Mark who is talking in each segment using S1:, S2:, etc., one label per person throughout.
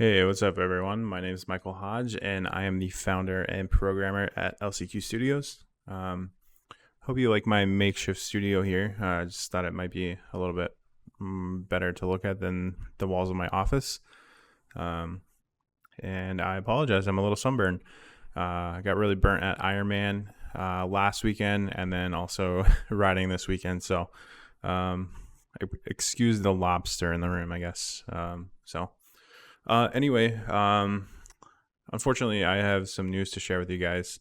S1: Hey, what's up, everyone? My name is Michael Hodge, and I am the founder and programmer at LCQ Studios. Hope you like my makeshift studio here. I just thought it might be a little bit better to look at than the walls of my office. Um, and I apologize, I'm a little sunburned. I got really burnt at Ironman last weekend, and then also riding this weekend. So, excuse the lobster in the room, I guess. Anyway, unfortunately, I have some news to share with you guys,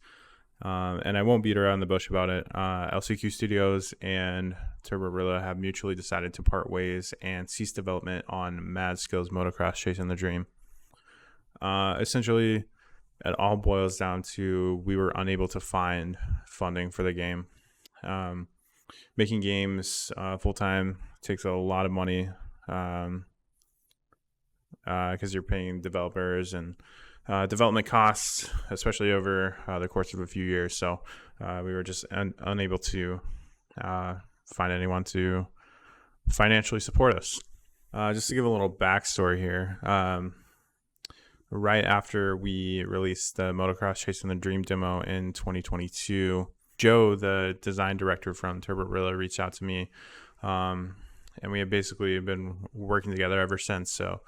S1: and I won't beat around the bush about it. LCQ Studios and Turborilla have mutually decided to part ways and cease development on Mad Skills Motocross Chasing the Dream. Essentially, it all boils down to we were unable to find funding for the game. Making games full-time takes a lot of money. Because you're paying developers and development costs, especially over the course of a few years. So we were just unable to find anyone to financially support us. Just to give a little backstory here, right after we released the Motocross Chasing the Dream demo in 2022, Joe, the design director from Turborilla, reached out to me, and we have basically been working together ever since. So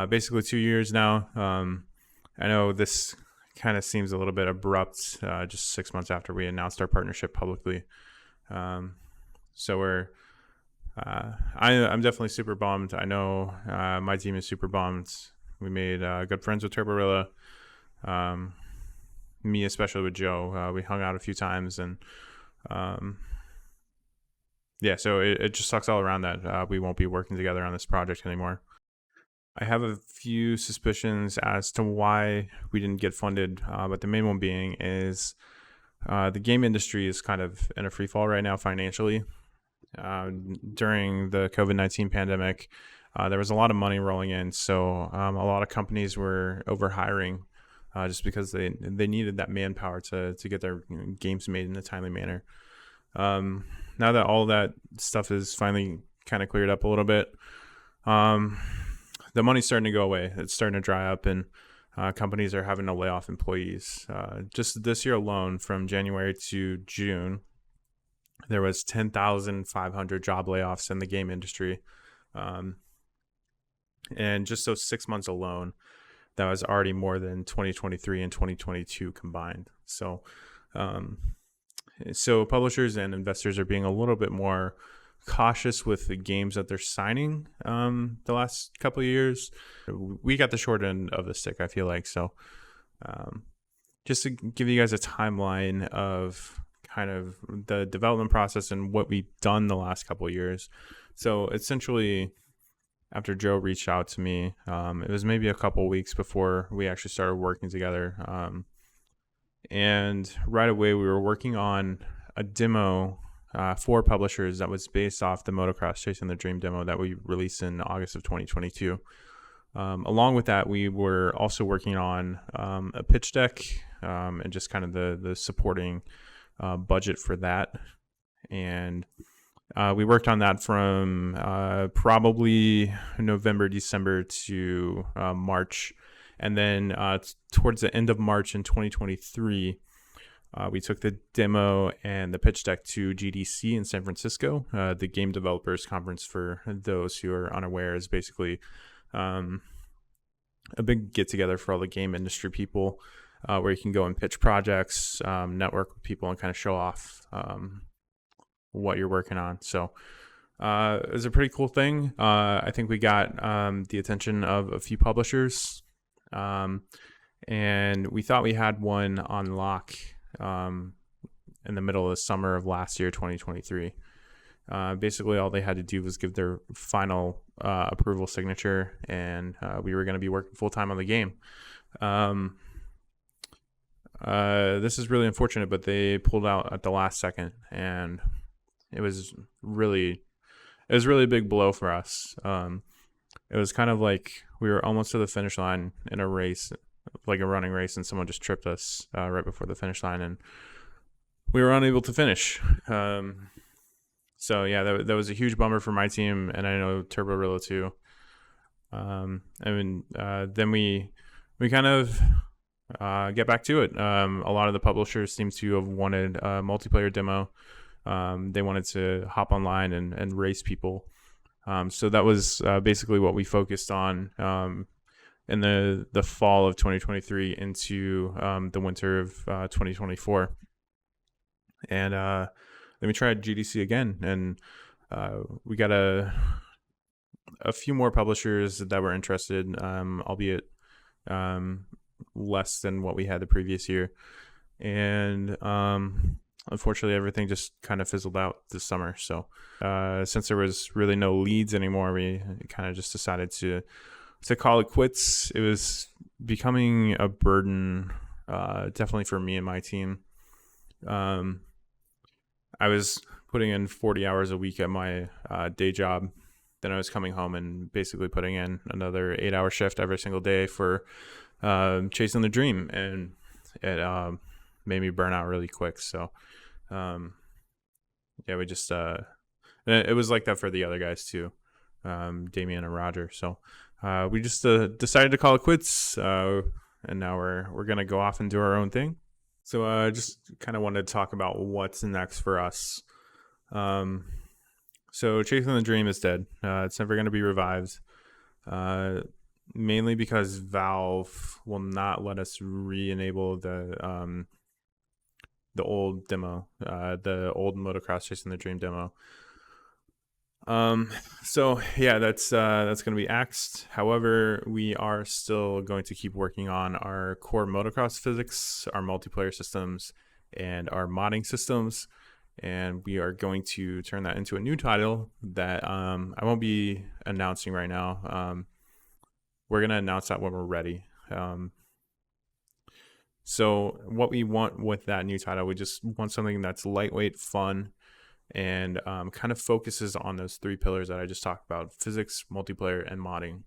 S1: basically 2 years now. I know this kind of seems a little bit abrupt, just 6 months after we announced our partnership publicly. So I'm definitely super bummed. I know my team is super bummed. We made good friends with Turborilla. Me, especially with Joe. We hung out a few times, and yeah, so it just sucks all around that we won't be working together on this project anymore. I have a few suspicions as to why we didn't get funded, but the main one being is the game industry is kind of in a free fall right now financially. During the COVID-19 pandemic, there was a lot of money rolling in, so a lot of companies were overhiring just because they needed that manpower to get their games made in a timely manner. Now that all that stuff is finally kind of cleared up a little bit, the money's starting to go away. It's starting to dry up, and companies are having to lay off employees. Just this year alone, from January to June, there was 10,500 job layoffs in the game industry. And just those 6 months alone, that was already more than 2023 and 2022 combined. So publishers and investors are being a little bit more cautious with the games that they're signing the last couple of years. We got the short end of the stick, I feel like. So just to give you guys a timeline of kind of the development process and what we've done the last couple of years. So essentially, after Joe reached out to me, it was maybe a couple of weeks before we actually started working together. And right away, we were working on a demo for publishers that was based off the Motocross Chasing the Dream demo that we released in August of 2022. Along with that, we were also working on a pitch deck and just kind of the supporting budget for that. And we worked on that from probably November, December to March. And then towards the end of March in 2023, we took the demo and the pitch deck to GDC in San Francisco. The Game Developers Conference, for those who are unaware, is basically a big get-together for all the game industry people where you can go and pitch projects, network with people, and kind of show off what you're working on. So it was a pretty cool thing. I think we got the attention of a few publishers, and we thought we had one on lock in the middle of the summer of last year, 2023. Basically, all they had to do was give their final approval signature, and we were going to be working full-time on the game. This is really unfortunate, but they pulled out at the last second, and it was really a big blow for us. It was kind of like we were almost to the finish line in a race, like a running race, and someone just tripped us right before the finish line, and we were unable to finish. So yeah, that was a huge bummer for my team, and I know Turborilla too. Then we kind of get back to it. A lot of the publishers seem to have wanted a multiplayer demo. They wanted to hop online and race people. So that was basically what we focused on in the fall of 2023 into the winter of 2024. And then we tried GDC again, and we got a few more publishers that were interested, albeit less than what we had the previous year. And unfortunately, everything just kind of fizzled out this summer. So since there was really no leads anymore, we kind of just decided to call it quits. It was becoming a burden, definitely for me and my team. I was putting in 40 hours a week at my day job. Then I was coming home and basically putting in another 8-hour shift every single day for chasing the dream, and it made me burn out really quick. So yeah, we just it was like that for the other guys too, Damian and Roger. So we just decided to call it quits, and now we're gonna go off and do our own thing. So I just kind of wanted to talk about what's next for us. So Chasing the Dream is dead. It's never going to be revived, mainly because Valve will not let us re-enable the old demo, the old Motocross Chasing the Dream demo. So yeah, that's going to be axed. However, we are still going to keep working on our core motocross physics, our multiplayer systems, and our modding systems. And we are going to turn that into a new title that I won't be announcing right now. We're going to announce that when we're ready. So what we want with that new title, we just want something that's lightweight, fun, and kind of focuses on those 3 pillars that I just talked about: physics, multiplayer, and modding.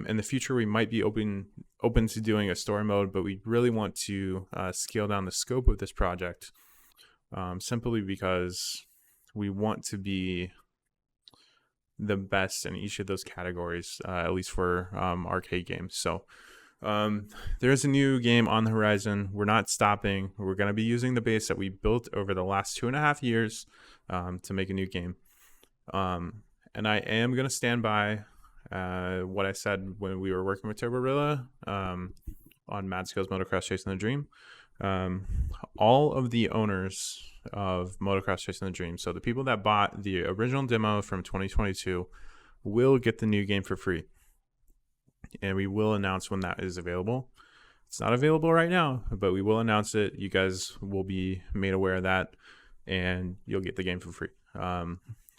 S1: In the future, we might be open to doing a story mode, but we really want to scale down the scope of this project, simply because we want to be the best in each of those categories, at least for arcade games. So there's a new game on the horizon. We're not stopping. We're going to be using the base that we built over the last 2.5 years to make a new game. And I am going to stand by what I said when we were working with Turborilla on Mad Skills Motocross Chasing the Dream. All of the owners of Motocross Chasing the Dream, so the people that bought the original demo from 2022, will get the new game for free. And we will announce when that is available. It's not available right now, but we will announce it. You guys will be made aware of that, and you'll get the game for free.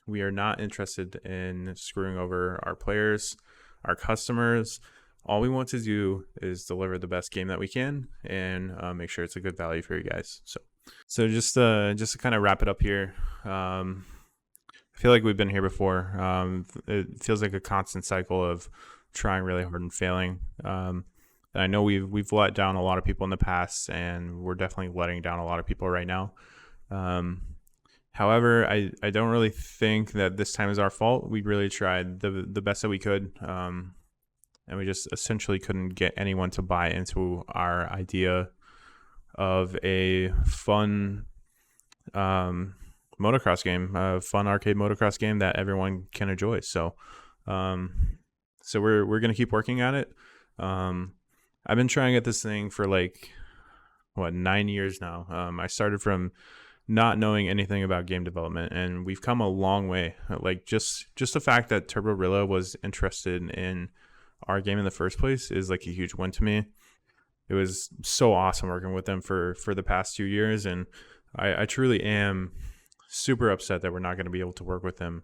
S1: We are not interested in screwing over our players, our customers. All we want to do is deliver the best game that we can and make sure it's a good value for you guys. So just to kind of wrap it up here, I feel like we've been here before. It feels like a constant cycle of trying really hard and failing. And I know we've let down a lot of people in the past, and we're definitely letting down a lot of people right now. However, I don't really think that this time is our fault. We really tried the best that we could. And we just essentially couldn't get anyone to buy into our idea of a fun motocross game, a fun arcade motocross game that everyone can enjoy. So we're gonna keep working at it. I've been trying at this thing for 9 years now. I started from not knowing anything about game development, and we've come a long way. Like just the fact that Turborilla was interested in our game in the first place is like a huge win to me. It was so awesome working with them for the past 2 years, and I truly am super upset that we're not going to be able to work with them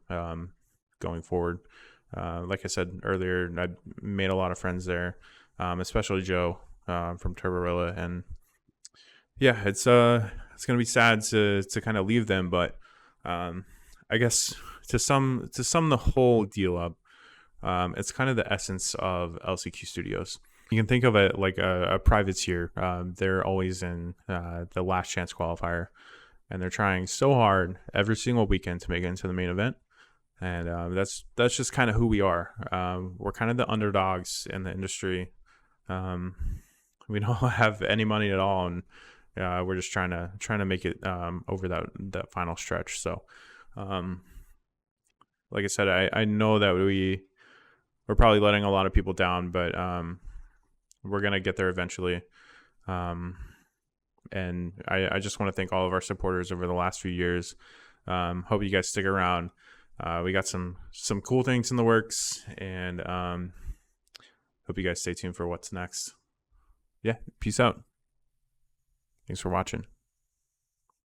S1: going forward. Like I said earlier, I made a lot of friends there, especially Joe from Turborilla, and yeah, it's going to be sad to kind of leave them, but I guess to sum the whole deal up, it's kind of the essence of LCQ Studios. You can think of it like a privateer. They're always in the last chance qualifier, and they're trying so hard every single weekend to make it into the main event. And that's just kind of who we are. We're kind of the underdogs in the industry. We don't have any money at all, and we're just trying to make it over that final stretch. So, like I said, I know that we're probably letting a lot of people down, but we're gonna get there eventually. And I just want to thank all of our supporters over the last few years. Hope you guys stick around. We got some cool things in the works, and hope you guys stay tuned for what's next. Yeah, peace out. Thanks for watching.